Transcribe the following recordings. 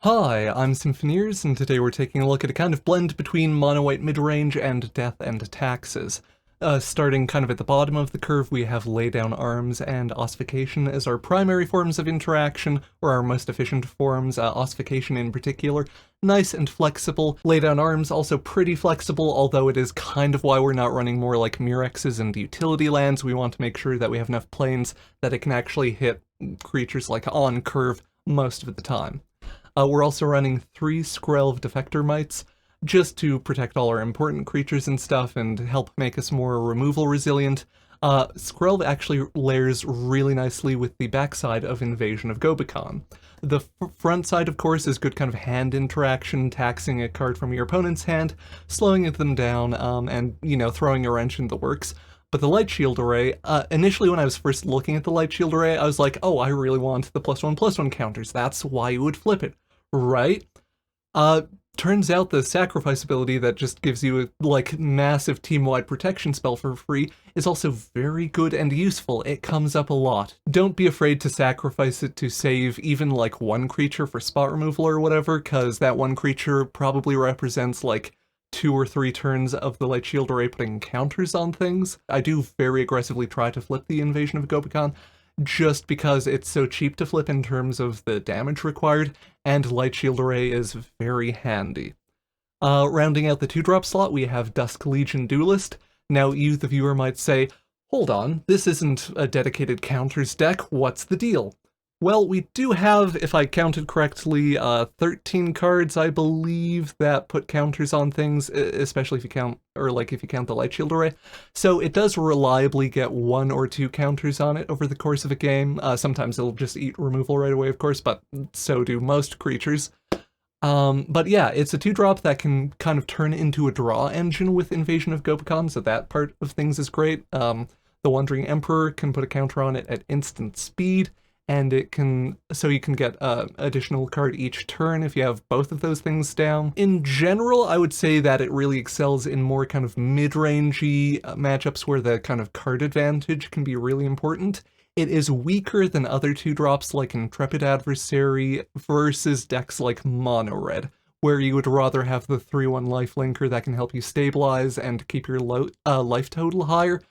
Hi, I'm Symphoneers, and today we're taking a look at a kind of blend between mono-white midrange and death and taxes. Starting kind of at the bottom of the curve, we have lay down arms and ossification as our primary forms of interaction, or our most efficient forms, ossification in particular. Nice and flexible. Lay down arms also pretty flexible, although it is kind of why we're not running more like Mirexes and utility lands. We want to make sure that we have enough planes that it can actually hit creatures like on curve most of the time. We're also running 3 Skrelv Defector Mites, just to protect all our important creatures and stuff and help make us more removal resilient. Skrelv actually layers really nicely with the backside of Invasion of Gobakhan. The front side, of course, is good kind of hand interaction, taxing a card from your opponent's hand, slowing them down, and, throwing a wrench in the works. But the Light Shield Array, initially when I was first looking at the Light Shield Array, I was like, oh, I really want the +1/+1 counters. That's why you would flip it, right? Turns out the sacrifice ability that just gives you a, massive team-wide protection spell for free is also very good and useful. It comes up a lot. Don't be afraid to sacrifice it to save even, one creature for spot removal or whatever, because that one creature probably represents, 2 or 3 turns of the Light Shield Array putting counters on things. I do very aggressively try to flip the Invasion of Gobakhan, just because it's so cheap to flip in terms of the damage required, and Light Shield Array is very handy. Rounding out the 2-drop slot, we have Dusk Legion Duelist. Now, you, the viewer, might say, hold on, this isn't a dedicated counters deck, what's the deal? Well, we do have, if I counted correctly, 13 cards, I believe, that put counters on things, especially if you count, if you count the Light Shield Array. So it does reliably get 1 or 2 counters on it over the course of a game. Sometimes it'll just eat removal right away, of course, but so do most creatures. But yeah, it's a 2-drop that can kind of turn into a draw engine with Invasion of Gobakhan, so that part of things is great. The Wandering Emperor can put a counter on it at instant speed, and it can, so you can get additional card each turn if you have both of those things down. In general, I would say that it really excels in more kind of mid-rangey matchups where the kind of card advantage can be really important. It is weaker than other 2-drops like Intrepid Adversary versus decks like Mono Red, where you would rather have the 3/1 lifelinker that can help you stabilize and keep your life total higher.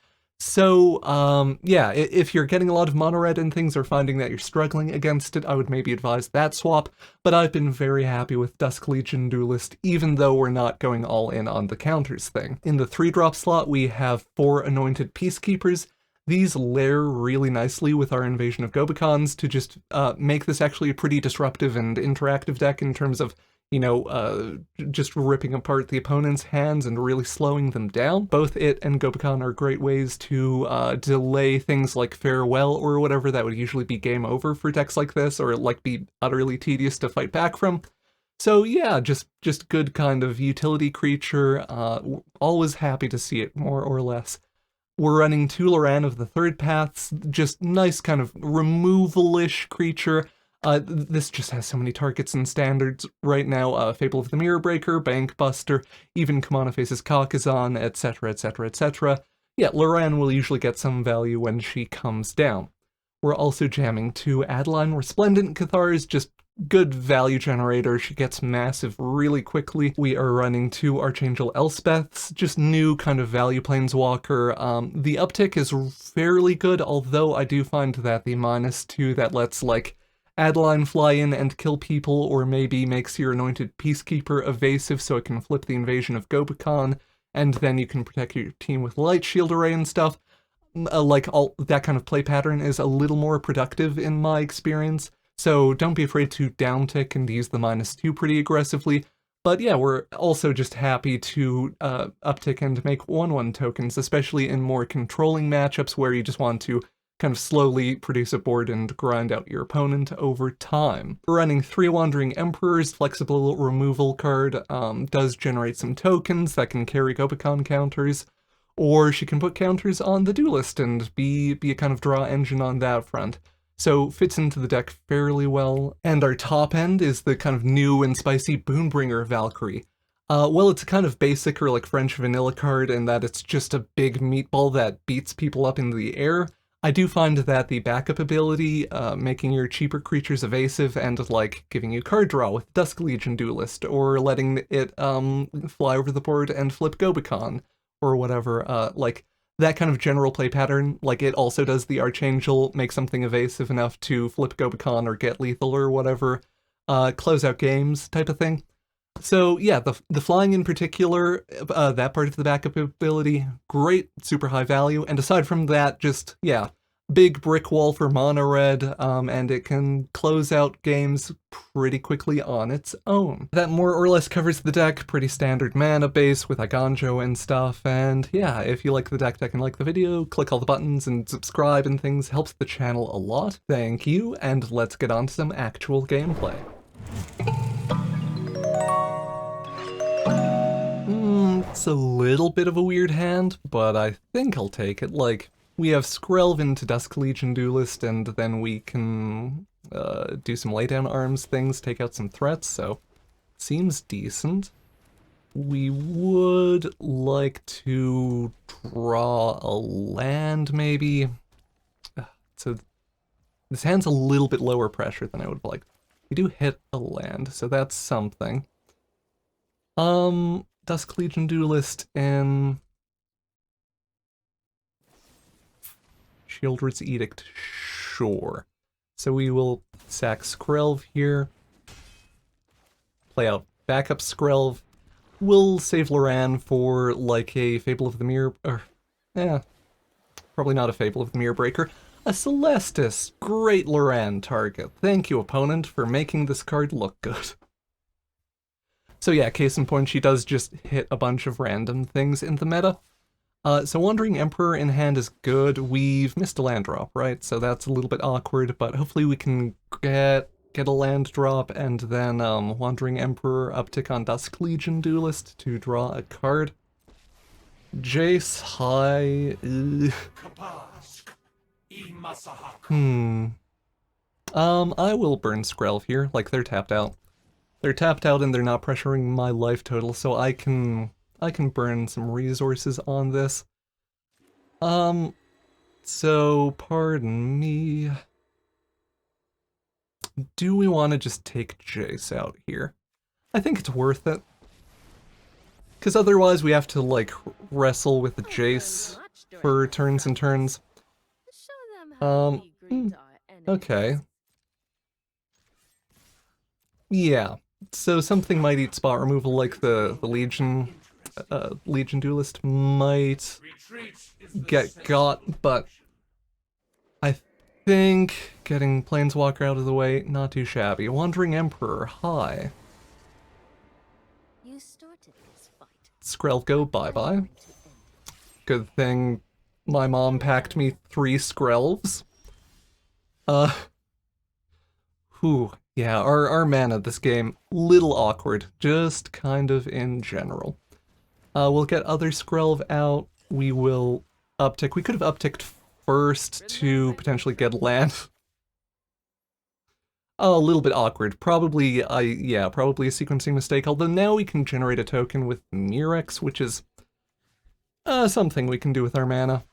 So, yeah, if you're getting a lot of mono-red and things or finding that you're struggling against it, I would maybe advise that swap, but I've been very happy with Dusk Legion Duelist, even though we're not going all in on the counters thing. In the 3-drop slot, we have 4 Anointed Peacekeepers. These layer really nicely with our Invasion of Gobakhans to just make this actually a pretty disruptive and interactive deck in terms of just ripping apart the opponent's hands and really slowing them down. Both it and Gobakhan are great ways to delay things like Farewell or whatever that would usually be game over for decks like this, or be utterly tedious to fight back from. So yeah, just good kind of utility creature, always happy to see it, more or less. We're running 2 Loran of the Third Paths, just nice kind of removal-ish creature. This just has so many targets and standards right now. Fable of the Mirror Breaker, Bank Buster, even Kamana Faces Kakazan, etc, etc, etc. Yeah, Loran will usually get some value when she comes down. We're also jamming 2 Adeline Resplendent Cathars, just good value generator. She gets massive really quickly. We are running 2 Archangel Elspeths, just new kind of value planeswalker. The uptick is fairly good, although I do find that the -2 that lets, Adeline fly in and kill people, or maybe makes your Anointed Peacekeeper evasive so it can flip the Invasion of Gobakhan, and then you can protect your team with Light Shield Array and stuff. All that kind of play pattern is a little more productive in my experience, so don't be afraid to downtick and use the -2 pretty aggressively. But yeah, we're also just happy to uptick and make 1/1 tokens, especially in more controlling matchups where you just want to kind of slowly produce a board and grind out your opponent over time. We're running 3 Wandering Emperors, flexible removal card, does generate some tokens that can carry Gobakhan counters, or she can put counters on the Duelist and be a kind of draw engine on that front. So fits into the deck fairly well. And our top end is the kind of new and spicy Boonbringer Valkyrie. Well, it's a kind of basic or French vanilla card in that it's just a big meatball that beats people up in the air. I do find that the backup ability, making your cheaper creatures evasive and, like, giving you card draw with Dusk Legion Duelist, or letting it fly over the board and flip Gobakhan, or whatever, like, that kind of general play pattern, like it also does the Archangel, make something evasive enough to flip Gobakhan or get lethal or whatever, close out games type of thing. So yeah, the flying in particular, that part of the backup ability, great, super high value, and aside from that, just, yeah, big brick wall for mono red, and it can close out games pretty quickly on its own. That more or less covers the deck, pretty standard mana base with Aganjo and stuff, and yeah, if you like the deck and like the video, click all the buttons and subscribe and things, helps the channel a lot. Thank you, and let's get on to some actual gameplay. It's a little bit of a weird hand, but I think I'll take it. Like, we have Skrelv into Dusk Legion Duelist, and then we can do some laydown arms things, take out some threats, so seems decent. We would like to draw a land, maybe. So this hand's a little bit lower pressure than I would have liked. We do hit a land, so that's something. Dusk Legion Duelist and Shieldred's Edict, sure. So we will sack Skrelv here, play out backup Skrelv. We'll save Loran for like a Fable of the Mirror, or probably not a Fable of the Mirror Breaker. A Celestis, great Loran target. Thank you, opponent, for making this card look good. So yeah, case in point, she does just hit a bunch of random things in the meta. So Wandering Emperor in hand is good. We've missed a land drop, right? So that's a little bit awkward, but hopefully we can get a land drop, and then Wandering Emperor uptick on Dusk Legion Duelist to draw a card. Jace, hi. I will burn Skrelv here, like they're tapped out. They're tapped out and they're not pressuring my life total, so I can burn some resources on this. So pardon me. Do we want to just take Jace out here? I think it's worth it. Because otherwise we have to, like, wrestle with the Jace for turns and turns. Okay. Yeah. So something might eat spot removal, like the Legion Duelist might get got, but I think getting Planeswalker out of the way, not too shabby. Wandering Emperor, hi. Skrelv go bye-bye. Good thing my mom packed me 3 Skrelvs. Yeah, our mana this game, little awkward, just kind of in general. We'll get other Skrelv out, we will uptick. We could have upticked first to potentially get land. A little bit awkward, probably, probably a sequencing mistake, although now we can generate a token with Murex, which is something we can do with our mana.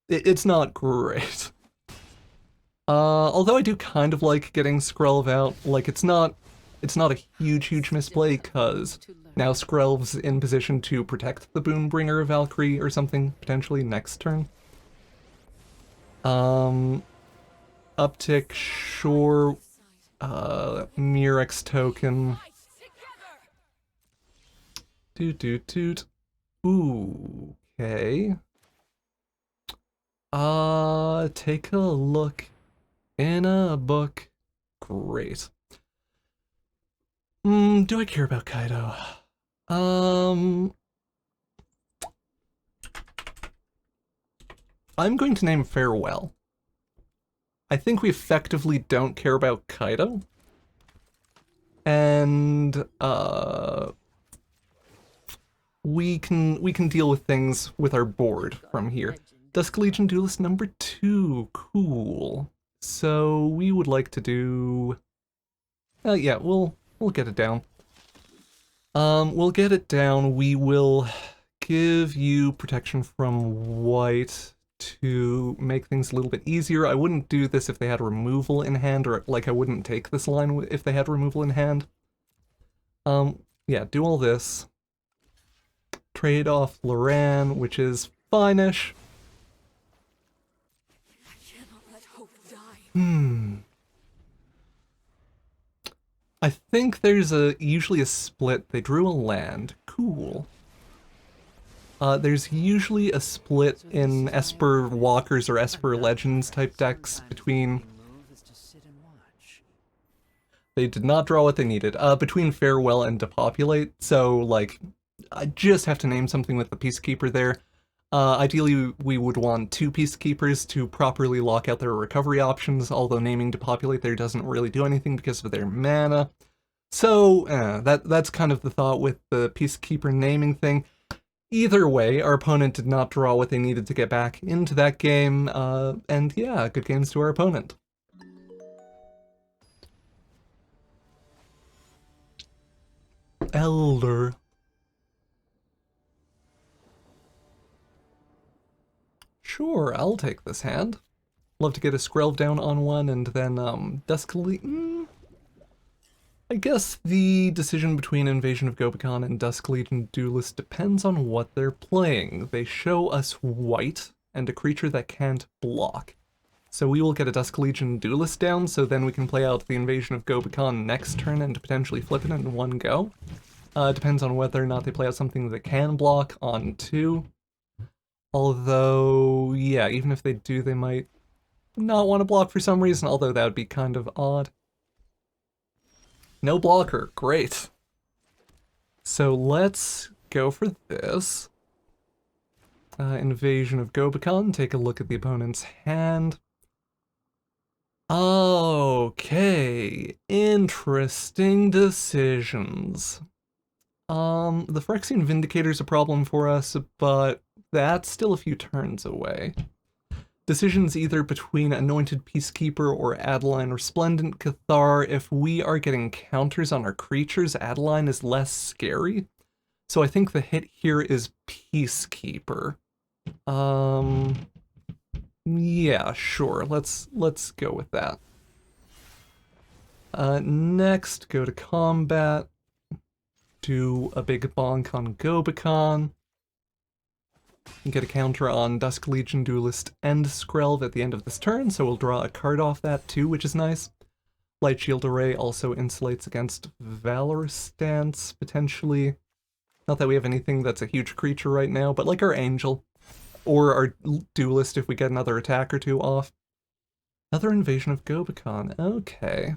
It's not great. Although I do kind of like getting Skrelv out, like it's not a huge misplay, cause now Skrelv's in position to protect the Boonbringer Valkyrie or something, potentially next turn. Uptick, sure, Murex token. Toot. Ooh, okay. Take a look in a book. Great. Do I care about Kaido? I'm going to name Farewell. I think we effectively don't care about Kaido. And, we can deal with things with our board from here. Dusk Legion Duelist number 2, cool. So we would like to do... yeah, we'll get it down. We'll get it down. We will give you protection from white to make things a little bit easier. I wouldn't do this if they had removal in hand, or like I wouldn't take this line if they had removal in hand. Yeah, do all this. Trade off Loran, which is fine-ish. I think there's usually a split. They drew a land. Cool. There's usually a split in Esper Walkers or Esper Legends type decks between... They did not draw what they needed. Between Farewell and Depopulate, so, like, I just have to name something with the Peacekeeper there. Ideally, we would want 2 Peacekeepers to properly lock out their recovery options, although naming Depopulate there doesn't really do anything because of their mana. So, that's kind of the thought with the Peacekeeper naming thing. Either way, our opponent did not draw what they needed to get back into that game, and yeah, good games to our opponent. Elder. Sure, I'll take this hand. Love to get a Skrelv down on one, and then, Dusk-Legion... I guess the decision between Invasion of Gobakhan and Dusk-Legion Duelist depends on what they're playing. They show us white, and a creature that can't block. So we will get a Dusk-Legion Duelist down, so then we can play out the Invasion of Gobakhan next turn and potentially flip it in one go. Depends on whether or not they play out something that can block on 2. Although, yeah, even if they do, they might not want to block for some reason, although that would be kind of odd. No blocker, great. So let's go for this. Invasion of Gobakhan, take a look at the opponent's hand. Okay, interesting decisions. The Phyrexian Vindicator's a problem for us, but that's still a few turns away. Decisions either between Anointed Peacekeeper or Adeline Resplendent Cathar. If we are getting counters on our creatures, Adeline is less scary. So I think the hit here is Peacekeeper. Yeah, sure. Let's go with that. Next, go to combat. Do a big bonk on Gobakhan. Get a counter on Dusk-Legion Duelist and Skrelv at the end of this turn, so we'll draw a card off that too, which is nice. Light Shield Array also insulates against Valorous Stance, potentially. Not that we have anything that's a huge creature right now, but like our Angel. Or our Duelist if we get another attack or 2 off. Another Invasion of Gobakhan, okay.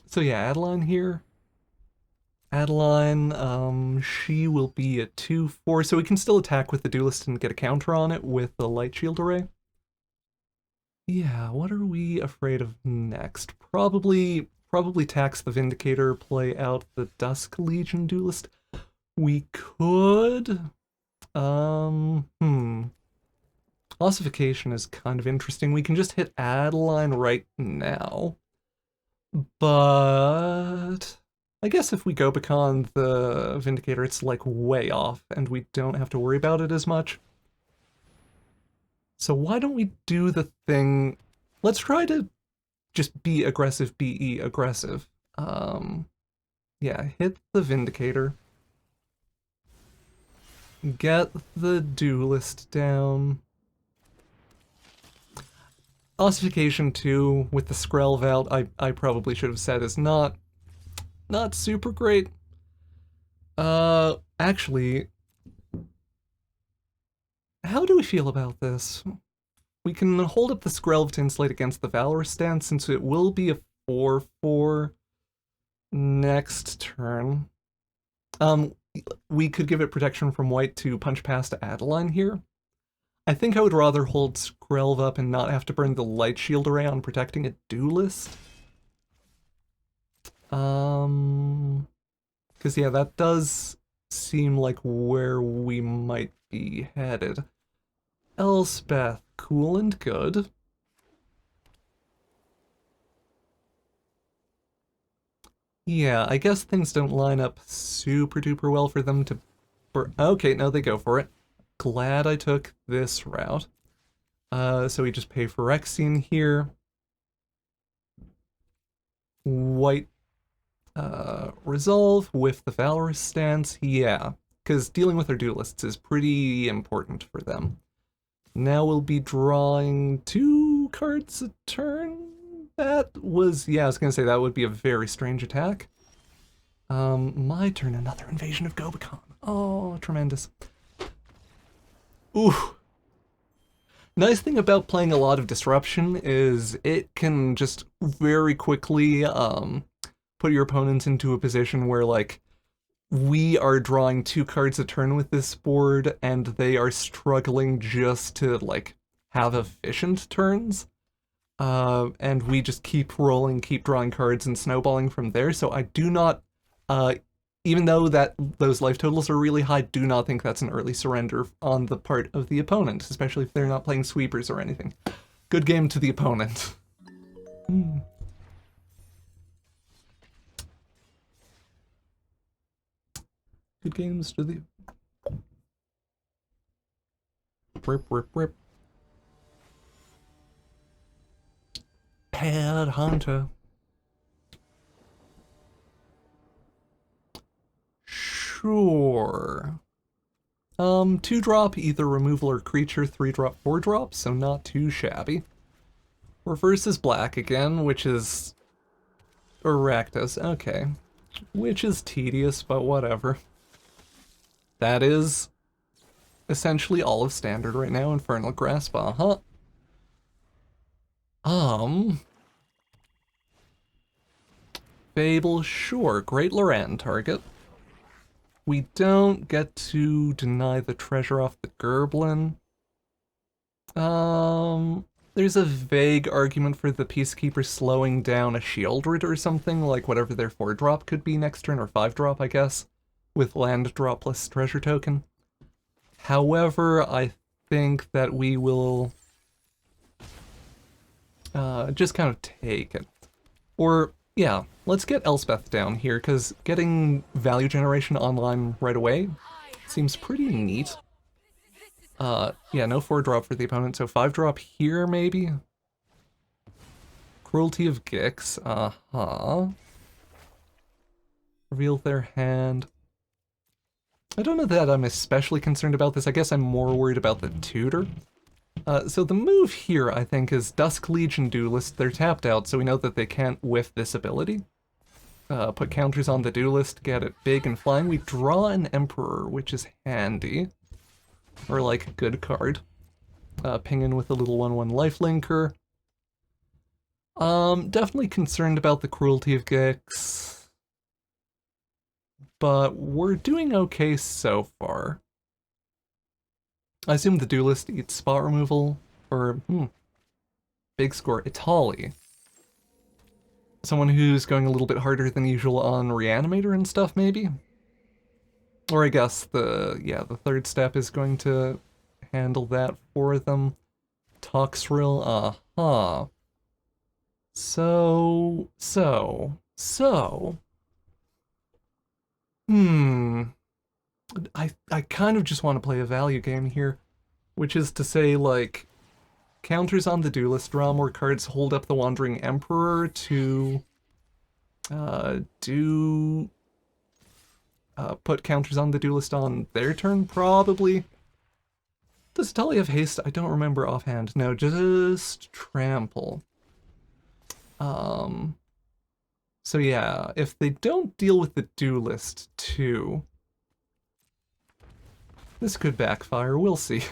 So yeah, Adeline here. Adeline, she will be a 2/4, so we can still attack with the Duelist and get a counter on it with the Light Shield Array. Yeah, what are we afraid of next? Probably tax the Vindicator, play out the Dusk-Legion Duelist. We could... Ossification is kind of interesting. We can just hit Adeline right now. But... I guess if we Gobakhan the Vindicator, it's like way off, and we don't have to worry about it as much. So why don't we do the thing... Let's try to just be aggressive, be aggressive. Yeah, hit the Vindicator. Get the Duelist down. Ossification 2 with the Skrelv out, I probably should have said is not super great. Actually, how do we feel about this? We can hold up the Skrelv to insulate against the Valorous Stance, since it will be a 4/4 next turn. We could give it protection from white to punch past Adeline here. I think I would rather hold Skrelv up and not have to burn the Light Shield Array on protecting a Duelist. Because yeah, that does seem like where we might be headed. Elspeth, cool and good. Yeah, I guess things don't line up super duper well for them to... Okay, no, they go for it. glad I took this route. So we just pay for Rexian here. White resolve with the Valorous stance, yeah. Because dealing with our duelists is pretty important for them. Now we'll be drawing 2 cards a turn. That was, yeah, I was gonna say that would be a very strange attack. My turn, another invasion of Gobakhan. Oh, tremendous. Ooh. Nice thing about playing a lot of Disruption is it can just very quickly put your opponents into a position where, like, we are drawing 2 cards a turn with this board, and they are struggling just to, like, have efficient turns. And we just keep rolling, keep drawing cards, and snowballing from there, so I do not, even though those life totals are really high, do not think that's an early surrender on the part of the opponent, especially if they're not playing sweepers or anything. Good game to the opponent. Good games to the... Rip, rip, rip. Headhunter. Sure. 2-drop, either removal or creature, 3-drop, 4-drop, so not too shabby. Reverse is black again, which is... Rakdos, okay. Which is tedious, but whatever. That is essentially all of Standard right now, Infernal Grasp, uh-huh. Fable, sure, Great Loran target. We don't get to deny the treasure off the Gerblin. There's a vague argument for the Peacekeeper slowing down a Shieldred or something, like whatever their 4-drop could be next turn, or 5-drop, I guess, with land drop plus treasure token. However, I think that we will just kind of take it. Or, yeah, let's get Elspeth down here, because getting value generation online right away seems pretty neat. Yeah, no 4-drop for the opponent, so 5-drop here, maybe? Cruelty of Gix, uh-huh. Reveal their hand. I don't know that I'm especially concerned about this. I guess I'm more worried about the tutor. So the move here, I think, is Dusk Legion Duelist. They're tapped out, so we know that they can't whiff this ability. Put counters on the Duelist, get it big and flying. We draw an Emperor, which is handy. Or, like, good card. Ping in with a little 1/1 lifelinker. Definitely concerned about the Cruelty of Gix. But we're doing okay so far. I assume the Duelist eats spot removal, or, big score, Itali. Someone who's going a little bit harder than usual on Reanimator and stuff, maybe? Or I guess the 3rd step is going to handle that for them. Toxrill, uh-huh. So... I kind of just want to play a value game here, which is to say, like, counters on the Duelist, draw more cards, hold up the Wandering Emperor to put counters on the Duelist on their turn, probably. Does Tali have haste? I don't remember offhand. No, just trample. So yeah, if they don't deal with the Duelist too, this could backfire, we'll see.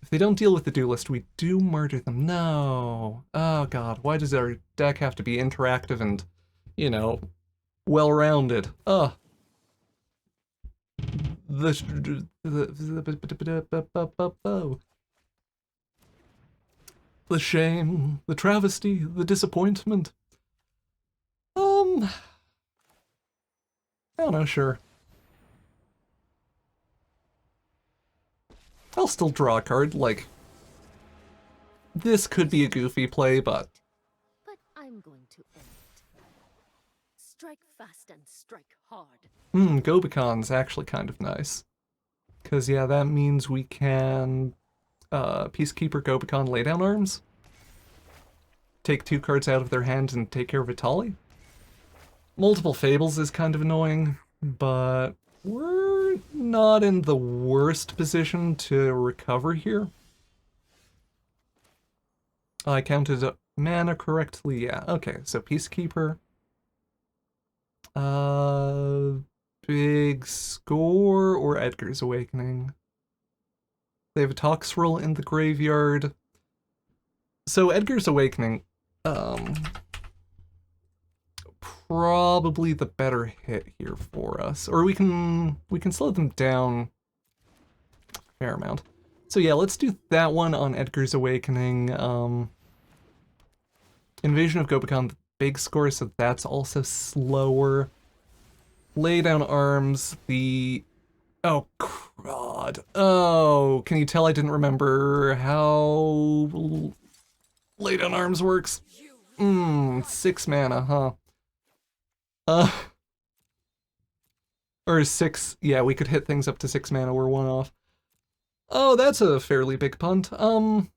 If they don't deal with the Duelist, we do murder them. No. Oh god, why does our deck have to be interactive and, you know, well-rounded? Ugh. The shame, the travesty, the disappointment. I don't know, sure. I'll still draw a card, like... This could be a goofy play, but... But I'm going to end it. Strike fast and strike hard. Gobakhan's actually kind of nice. Because, yeah, that means we can Peacekeeper, Gobakhan, lay down arms. Take 2 cards out of their hand and take care of Vitali. Multiple Fables is kind of annoying, but we're not in the worst position to recover here. I counted mana correctly, yeah. Okay, so Peacekeeper. Big Score or Edgar's Awakening. They have a Toxrill in the graveyard. So Edgar's Awakening, probably the better hit here for us. Or we can slow them down a fair amount. So yeah, let's do that one on Edgar's Awakening. Invasion of Gobakhan, the big score, so that's also slower. Lay down arms, the... Oh, crud. Oh, can you tell I didn't remember how lay down arms works? 6 mana, huh? Or 6, yeah, we could hit things up to 6 mana, we're 1 off. Oh, that's a fairly big punt. How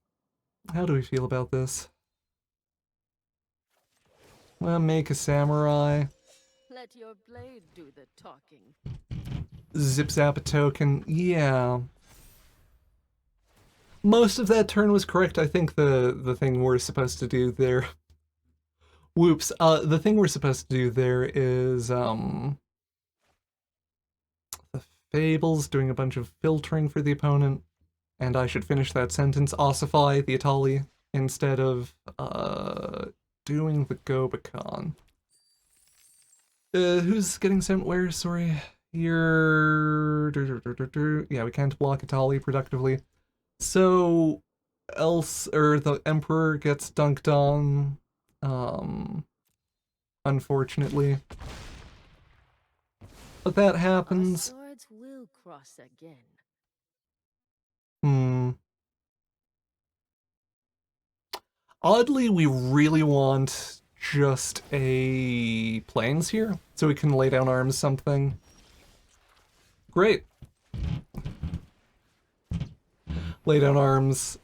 do we feel about this? Well, make a samurai. Let your blade do the talking. Zip zap a token, yeah. Most of that turn was correct. I think the thing we're supposed to do there... Whoops. The thing we're supposed to do there is, the Fables, doing a bunch of filtering for the opponent, and I should finish that sentence, ossify the Itali, instead of, doing the Gobakhan. Who's getting sent where? Sorry. You're... Yeah, we can't block Itali productively. So, the Emperor gets dunked on, unfortunately. But that happens. Our swords will cross again. Oddly, we really want just a plains here, so we can lay down arms something. Great. Lay down arms,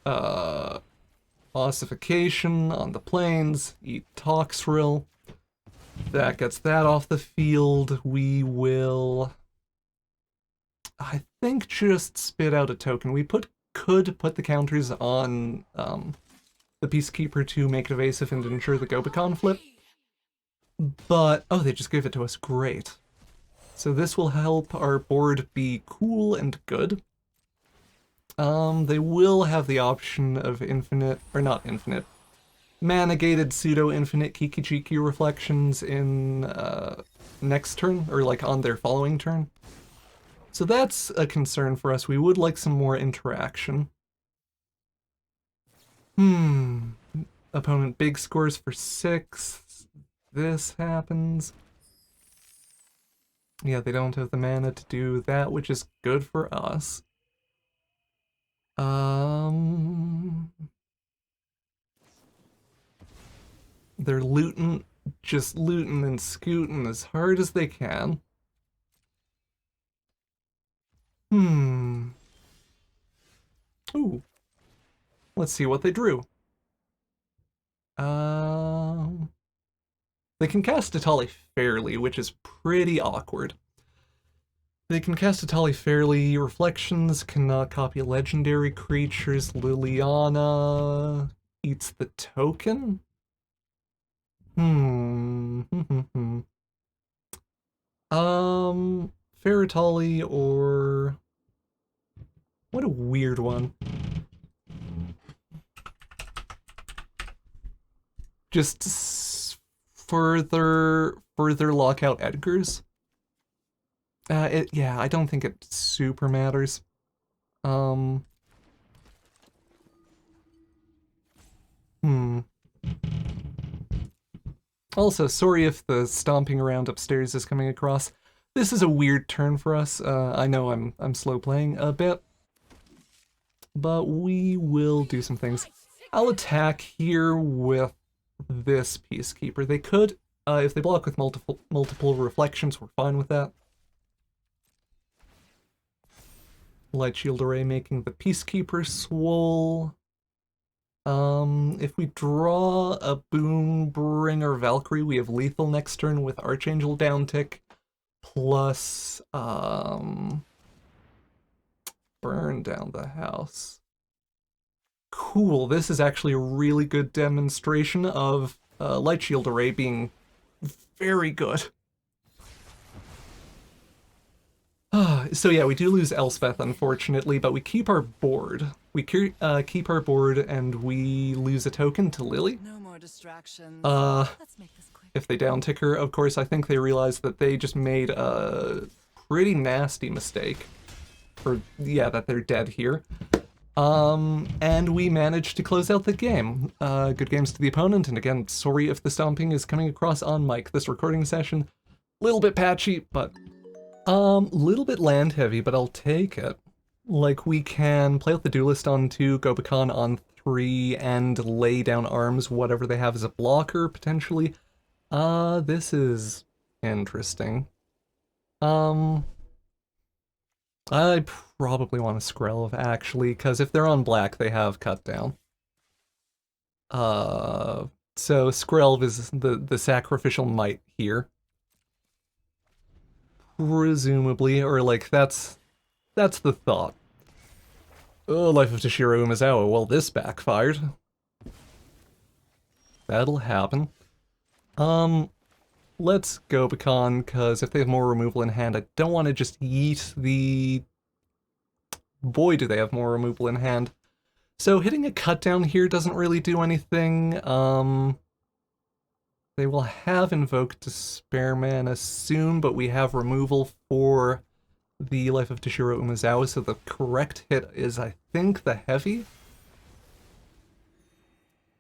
ossification on the plains, eat Toxrill. That gets that off the field. We will, I think, just spit out a token. We could put the counters on the Peacekeeper to make it evasive and ensure the Gobakhan flip. But, oh, they just gave it to us. Great. So this will help our board be cool and good. They will have the option of infinite, or not infinite, mana-gated pseudo-infinite Kiki-Chiki reflections in next turn, or like on their following turn. So that's a concern for us. We would like some more interaction. Opponent big scores for 6. This happens. Yeah, they don't have the mana to do that, which is good for us. They're looting, just looting and scooting as hard as they can. Ooh. Let's see what they drew. They can cast Itali fairly, which is pretty awkward. They can cast Itali fairly. Reflections cannot copy legendary creatures. Liliana eats the token? Ferritali or... What a weird one. Just further lock out Edgar's. Yeah, I don't think it super matters. Also, sorry if the stomping around upstairs is coming across. This is a weird turn for us. I know I'm slow playing a bit, but we will do some things. I'll attack here with this Peacekeeper. They could, if they block with multiple reflections, we're fine with that. Light Shield Array making the Peacekeeper swole. If we draw a Boombringer Valkyrie, we have lethal next turn with Archangel downtick, plus, burn down the house. Cool, this is actually a really good demonstration of Light Shield Array being very good. So yeah, we do lose Elspeth, unfortunately, but we keep our board. We keep our board, and we lose a token to Lily. No more distractions. Let's make this quick. If they downtick her, of course, I think they realize that they just made a pretty nasty mistake. Or, yeah, that they're dead here. And we managed to close out the game. Good games to the opponent, and again, sorry if the stomping is coming across on mic. This recording session, little bit patchy, but little bit land heavy, but I'll take it. Like, we can play out the Duelist on 2, Gobakhan on 3, and lay down arms, whatever they have as a blocker, potentially. This is interesting. I probably want to Skrelv, actually, because if they're on black, they have cut down. So Skrelv is the sacrificial might here. Presumably, or like, that's the thought. Oh, Life of Toshiro Umezawa, well, this backfired. That'll happen. Let's go Gobakhan, because if they have more removal in hand, I don't want to just yeet the... Boy, do they have more removal in hand. So hitting a cut down here doesn't really do anything. They will have Invoke Despair Mana soon, but we have removal for the Life of Toshiro Umezawa, so the correct hit is, I think, the heavy.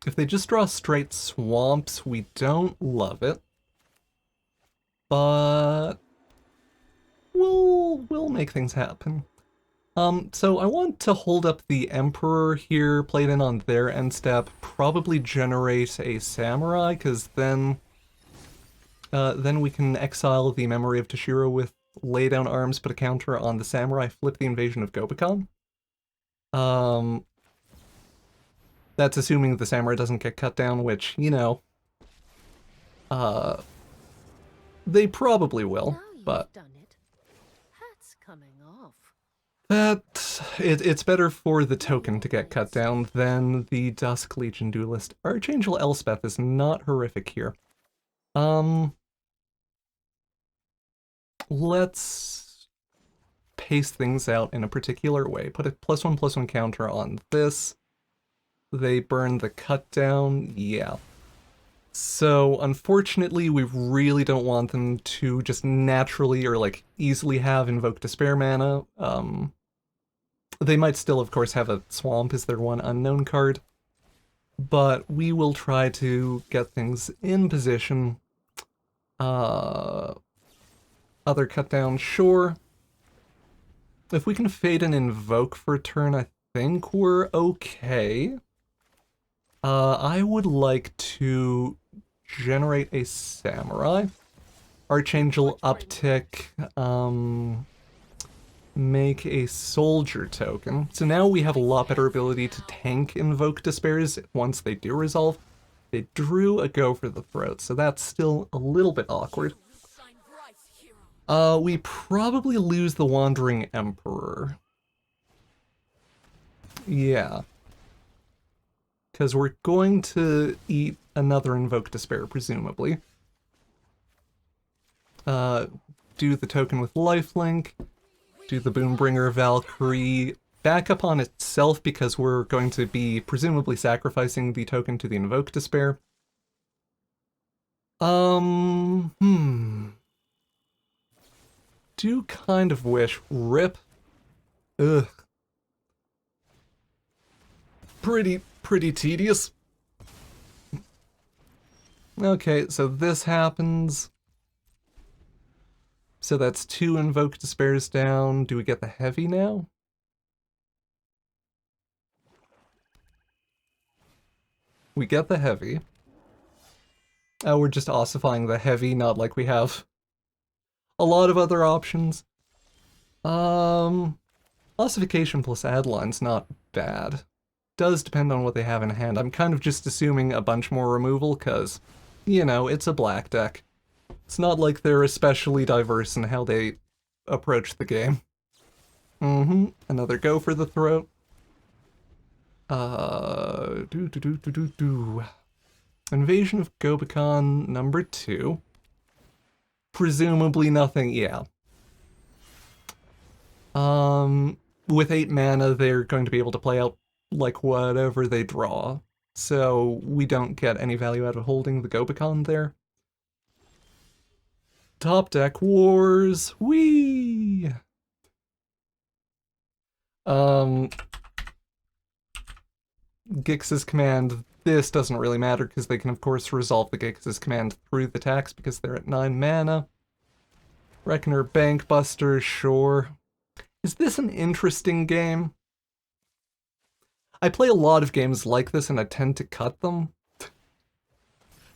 If they just draw straight swamps, we don't love it. But we'll make things happen. So I want to hold up the Emperor here, played in on their end step, probably generate a Samurai, because then we can exile the Memory of Toshiro with lay down arms, put a counter on the Samurai, flip the Invasion of Gobakhan. That's assuming the Samurai doesn't get cut down, which, you know, they probably will, Now you've but... done it. Hat's coming off. It's better for the token to get cut down than the Dusk Legion Duelist. Archangel Elspeth is not horrific here. Let's pace things out in a particular way. Put a +1/+1 counter on this. They burn the cut down, yeah. So, unfortunately, we really don't want them to just naturally or, like, easily have Invoke Despair mana. They might still, of course, have a Swamp as their one unknown card, but we will try to get things in position. Other cut down, sure. If we can fade and invoke for a turn, I think we're okay. I would like to generate a Samurai. Archangel uptick, make a soldier token. So now we have a lot better ability to tank Invoke Despairs once they do resolve. They drew a Go for the Throat, so that's still a little bit awkward. We probably lose the Wandering Emperor. Yeah. Because we're going to eat another Invoke Despair, presumably. Do the token with lifelink. Do the Boombringer Valkyrie. Back up on itself because we're going to be presumably sacrificing the token to the Invoke Despair. Do kind of wish. Rip. Ugh. Pretty tedious. Okay, so this happens. So that's 2 Invoke Despairs down. Do we get the heavy now? We get the heavy. Oh, we're just ossifying the heavy, not like we have a lot of other options. I'll Ossification plus Adeline's not bad. Does depend on what they have in hand. I'm kind of just assuming a bunch more removal, because, you know, it's a black deck. It's not like they're especially diverse in how they approach the game. Another go for the throat. Invasion of Gobakhan number 2. Presumably nothing, yeah. With 8 mana, they're going to be able to play out, like, whatever they draw. So we don't get any value out of holding the Gobakhan there. Top deck wars, whee! Gix's command, this doesn't really matter because they can of course resolve the Gix's command through the tax because they're at 9 mana. Reckoner Bankbuster, sure. Is this an interesting game? I play a lot of games like this and I tend to cut them.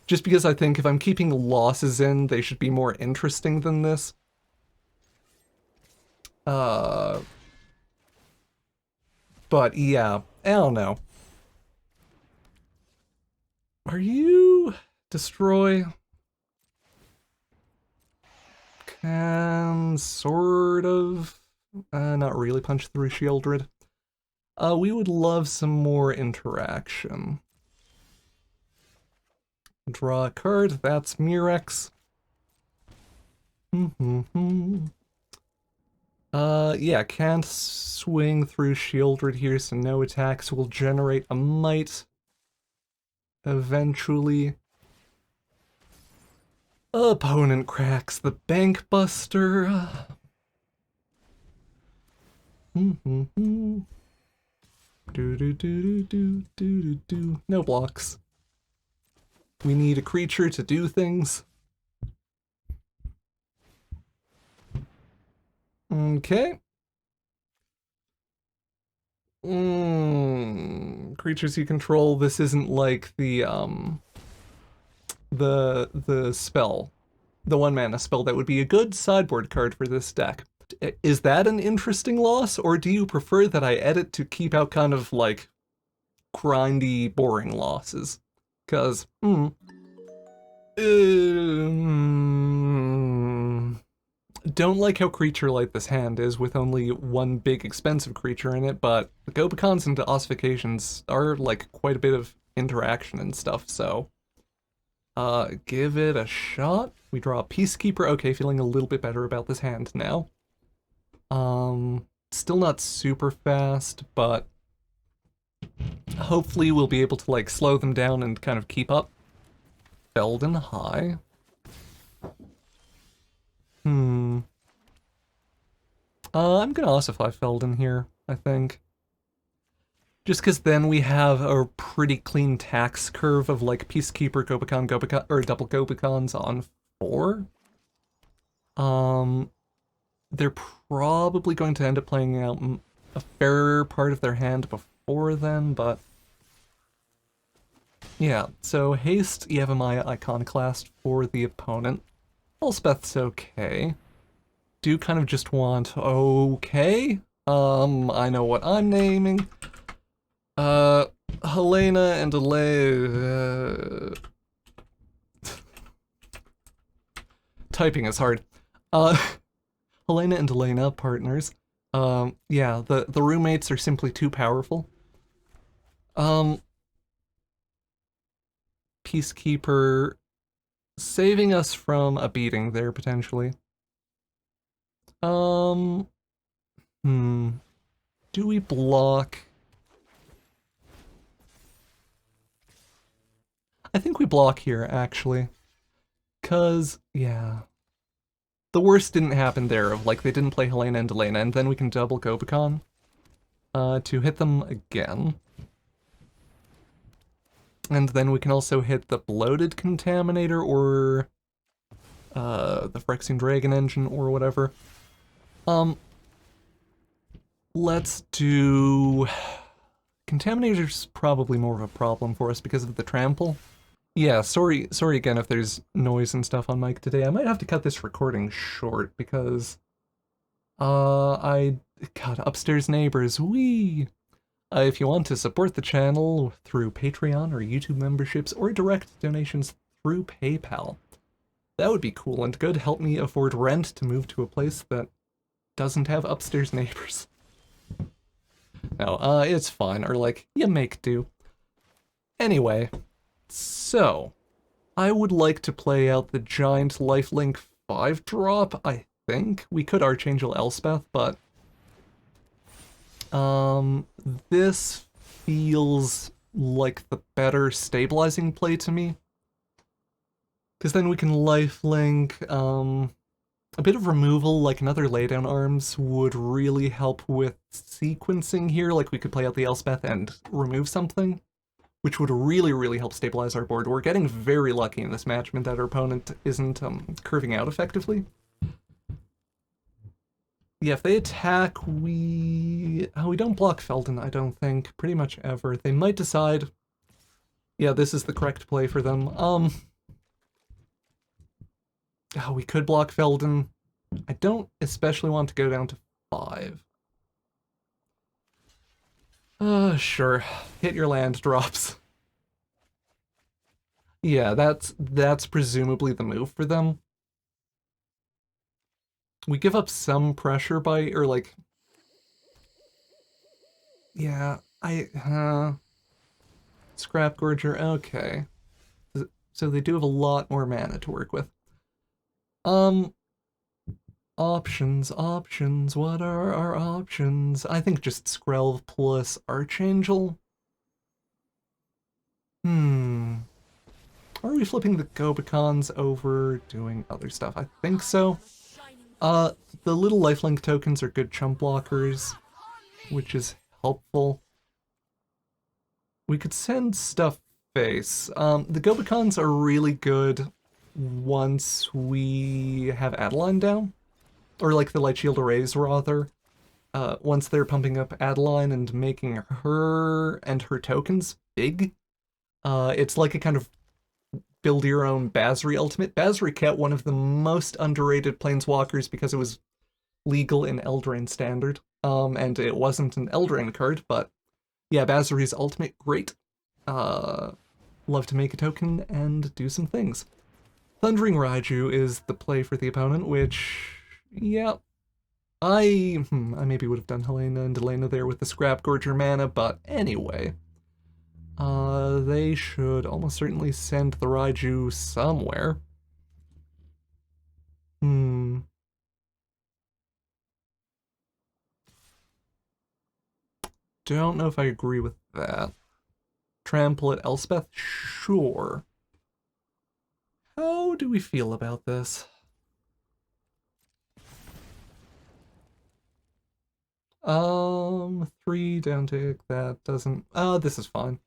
Just because I think if I'm keeping losses in, they should be more interesting than this. But yeah, I don't know. Are you destroy? Can sort of. Not really punch through Shieldred. We would love some more interaction. Draw a card, that's Murex. Yeah, can't swing through Shieldred here, so no attacks will generate a Might. Eventually. Opponent cracks the Bankbuster. No blocks. We need a creature to do things. Okay. Creatures you control, this isn't like the spell. The 1-mana spell that would be a good sideboard card for this deck. Is that an interesting loss, or do you prefer that I edit to keep out kind of, like, grindy, boring losses? Because, don't like how creature-light this hand is with only one big expensive creature in it, but the Gobakhans and the Ossifications are, like, quite a bit of interaction and stuff, so... give it a shot. We draw a Peacekeeper. Okay, feeling a little bit better about this hand now. Still not super fast, but hopefully we'll be able to, like, slow them down and kind of keep up. Feldon High. I'm gonna ossify Feldon here, I think. Just because then we have a pretty clean tax curve of, like, Peacekeeper, Gobakhan, or double Gobakhans on 4. They're probably going to end up playing out a fair part of their hand before then, but... yeah, so haste Yevamaya Iconoclast for the opponent. Elspeth's okay. Do kind of just want okay. I know what I'm naming. Helena and typing is hard. Helena and Elena, partners. Yeah, the roommates are simply too powerful. Peacekeeper saving us from a beating there, potentially. Do we block? I think we block here, actually. 'Cause, yeah. The worst didn't happen there, of like they didn't play Helena and Elena, and then we can double Gobakhan to hit them again. And then we can also hit the Bloated Contaminator or the Phyrexian Dragon Engine or whatever. Let's do... Contaminator's probably more of a problem for us because of the trample. Yeah, sorry again if there's noise and stuff on mic today. I might have to cut this recording short because I God, upstairs neighbors, wee! If you want to support the channel through Patreon or YouTube memberships or direct donations through PayPal, that would be cool and good. Help me afford rent to move to a place that doesn't have upstairs neighbors. No, it's fine, or like, you make do. Anyway, so, I would like to play out the giant lifelink 5-drop, I think. We could Archangel Elspeth, but this feels like the better stabilizing play to me. Because then we can lifelink, a bit of removal, like another laydown arms, would really help with sequencing here. Like we could play out the Elspeth and remove something, which would really, really help stabilize our board. We're getting very lucky in this matchment that our opponent isn't curving out effectively. Yeah, if they attack, we don't block Felden, I don't think, pretty much ever. They might decide, yeah, this is the correct play for them. We could block Felden. I don't especially want to go down to 5. Sure. Hit your land drops. Yeah, that's presumably the move for them. We give up some pressure by, or like... Yeah, Scrap Gorger, okay. So they do have a lot more mana to work with. Options, what are our options? I think just Skrelv plus Archangel. Are we flipping the Gobakhans over doing other stuff? I think so. The little lifelink tokens are good chump blockers, which is helpful. We could send stuff face. The Gobakhans are really good once we have Adeline down. Or like the Light Shield Arrays, rather. Once they're pumping up Adeline and making her and her tokens big. It's like a kind of build your own Basri ultimate. Basri kept one of the most underrated planeswalkers because it was legal in Eldraine Standard. And it wasn't an Eldraine card, but yeah, Basri's ultimate, great. Love to make a token and do some things. Thundering Raiju is the play for the opponent, which, yeah, I maybe would have done Helena and Elena there with the Scrap Gorger mana, but anyway. They should almost certainly send the Raiju somewhere. Don't know if I agree with that. Trample at Elspeth? Sure. How do we feel about this? 3 down tick, that doesn't... this is fine.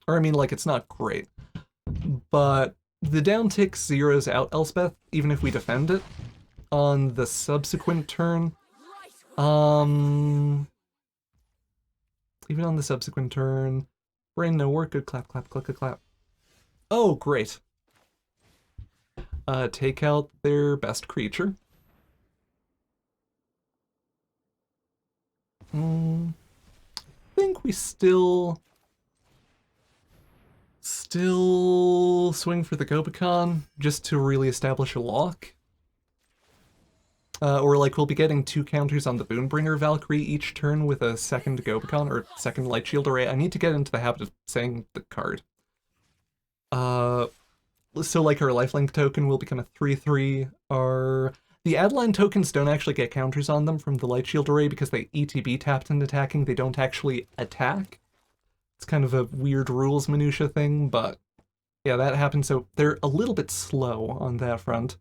Or I mean, like, it's not great. But the down tick zeroes out Elspeth, even if we defend it. On the subsequent turn, even on the subsequent turn, brain no work, good, clap, clap, click, clap. Oh, great. Take out their best creature. I think we still swing for the Gobakhan, just to really establish a lock. Or like we'll be getting 2 counters on the Boonbringer Valkyrie each turn with a second Gobakhan, or second Light Shield Array. I need to get into the habit of saying the card. So like our lifelink token will become a 3/3. The Adeline tokens don't actually get counters on them from the Light Shield Array because they ETB tapped and attacking, they don't actually attack. It's kind of a weird rules minutia thing, but yeah, that happens, so they're a little bit slow on that front.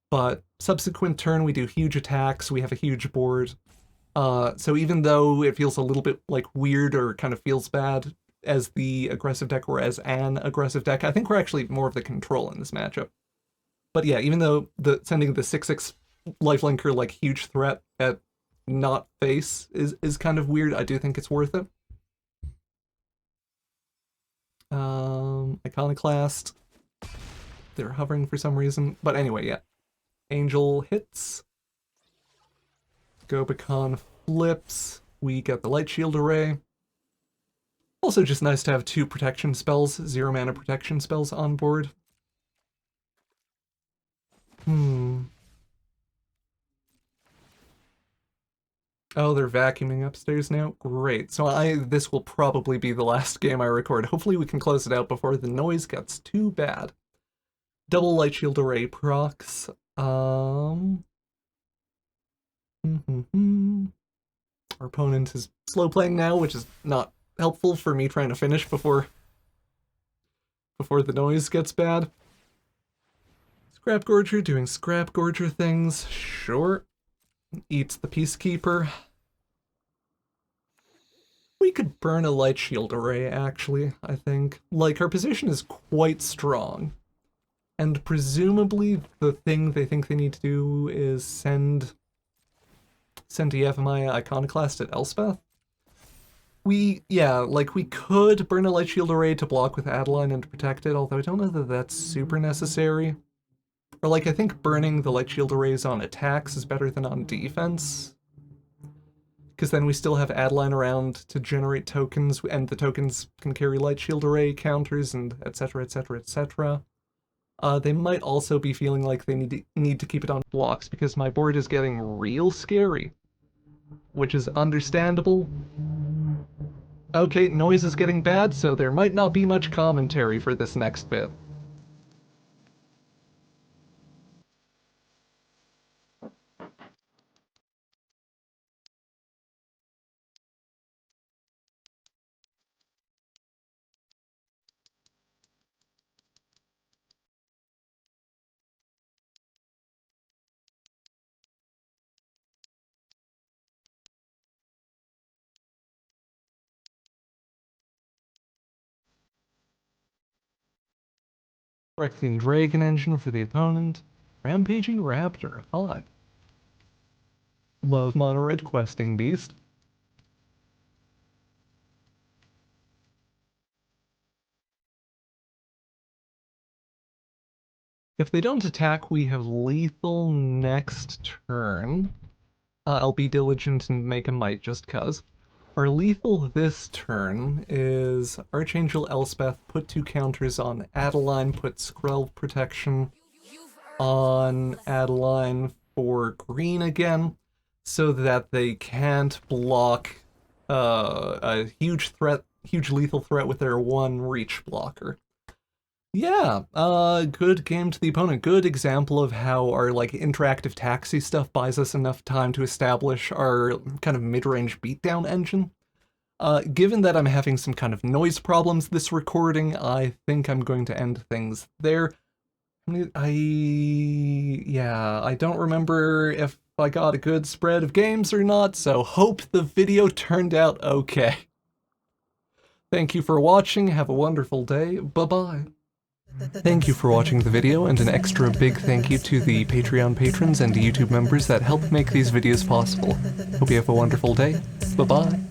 But subsequent turn we do huge attacks, we have a huge board. So even though it feels a little bit like weird or kind of feels bad as the aggressive deck or as an aggressive deck, I think we're actually more of the control in this matchup. But yeah, even though sending the 6/6 lifelinker like huge threat at not face is kind of weird, I do think it's worth it. Iconoclast. They're hovering for some reason. But anyway, yeah. Angel hits. Gobakhan flips, we get the Light Shield Array. Also just nice to have 2 protection spells, 0 mana protection spells on board. Oh, they're vacuuming upstairs now? Great. So this will probably be the last game I record. Hopefully we can close it out before the noise gets too bad. Double Light Shield Array procs. Our opponent is slow playing now, which is not helpful for me trying to finish before the noise gets bad. Scrap Gorger doing Scrap Gorger things. Sure. Eats the Peacekeeper. We could burn a Light Shield Array, actually, I think. Like, our position is quite strong. And presumably the thing they think they need to do is send EFMI Iconoclast at Elspeth. We could burn a Light Shield Array to block with Adeline and protect it, although I don't know that that's super necessary. Or, like, I think burning the Light Shield Arrays on attacks is better than on defense. Because then we still have Adeline around to generate tokens, and the tokens can carry Light Shield Array counters, and etc, etc, etc. They might also be feeling like they need to keep it on blocks, because my board is getting real scary. Which is understandable. Okay, noise is getting bad, so there might not be much commentary for this next bit. Correcting Dragon Engine for the opponent. Rampaging Raptor, hot. Love Mono Red Questing Beast. If they don't attack, we have lethal next turn. I'll be diligent and make a might just cuz. Our lethal this turn is Archangel Elspeth, put 2 counters on Adeline, put Scroll Protection on Adeline for green again, so that they can't block a huge lethal threat with their 1 reach blocker. Yeah, good game to the opponent. Good example of how our, like, interactive taxi stuff buys us enough time to establish our kind of mid-range beatdown engine. Given that I'm having some kind of noise problems this recording, I think I'm going to end things there. I don't remember if I got a good spread of games or not, so hope the video turned out okay. Thank you for watching, have a wonderful day, bye-bye. Thank you for watching the video, and an extra big thank you to the Patreon patrons and YouTube members that help make these videos possible. Hope you have a wonderful day. Bye-bye.